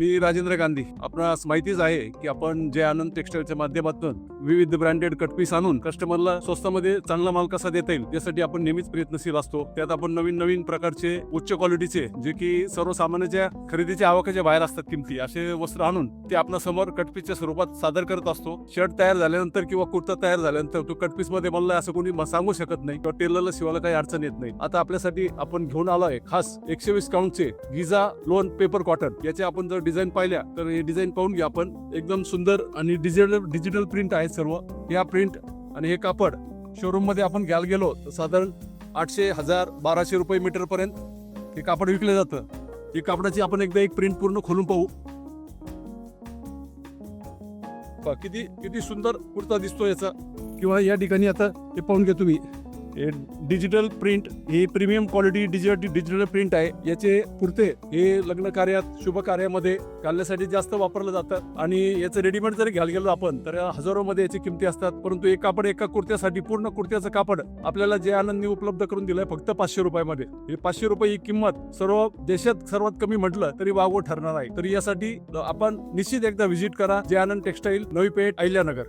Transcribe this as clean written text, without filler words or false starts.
मी राजेंद्र गांधी. आपणास माहितीच आहे की आपण जय आनंद टेक्सटाईलच्या माध्यमातून विविध ब्रँडेड कटपीस आणून कस्टमरला स्वस्तामध्ये चांगला माल कसा देता येईल यासाठी आपण नेहमीच प्रयत्नशील असतो. त्यात आपण नवीन नवीन प्रकारचे उच्च क्वालिटीचे जे की सर्वसामान्यांच्या खरेदीच्या आवकाच्या बाहेर असतात किमती असे वस्त्र आणून ते आपल्या समोर कटपीसच्या स्वरूपात सादर करत असतो. शर्ट तयार झाल्यानंतर किंवा कुर्ता तयार झाल्यानंतर तो कटपीस मध्ये बनलाय असं कोणी सांगू शकत नाही किंवा टेलरला शिवायला काही अडचण येत नाही. आता आपल्यासाठी आपण घेऊन आलोय खास 120 काउंटचे गिझा लोन पेपर कॉटन. याचे आपण जर डिझाईन पाहिल्या तर हे डिझाईन पाहून घ्या आपण. एकदम सुंदर आणि डिजिटल प्रिंट आहे सर्व. या प्रिंट आणि हे कापड शोरूम मध्ये आपण घ्यायला गेलो तर साधारण 800, 1000, 1200 रुपये मीटर पर्यंत हे कापड विकले जातं. ही कापडाची आपण एकदा एक प्रिंट पूर्ण खोलून पाहू. किती किती सुंदर कुर्ता दिसतो याचा. किंवा या ठिकाणी आता हे पाहून घ्या तुम्ही. हे डिजिटल प्रिंट ही प्रीमियम क्वालिटी डिजिटल प्रिंट आहे. याचे कुर्ते हे लग्न कार्यात शुभ कार्यामध्ये घालण्यासाठी जास्त वापरलं जातं आणि याचं रेडीमेड जरी घ्यायला गेलो आपण तर हजारो मध्ये याची किमती असतात. परंतु एक कापड एका कुर्त्यासाठी पूर्ण कुर्त्याचं कापड आपल्याला जय आनंदने उपलब्ध करून दिलंय फक्त 500 रुपयामध्ये. हे 500 रुपये ही किंमत सर्व देशात सर्वात कमी म्हटलं तरी वावगं ठरणार आहे. तर यासाठी आपण निश्चित एकदा व्हिजिट करा जय आनंद टेक्सटाईल, नवी पेठ, अहिल्यानगर.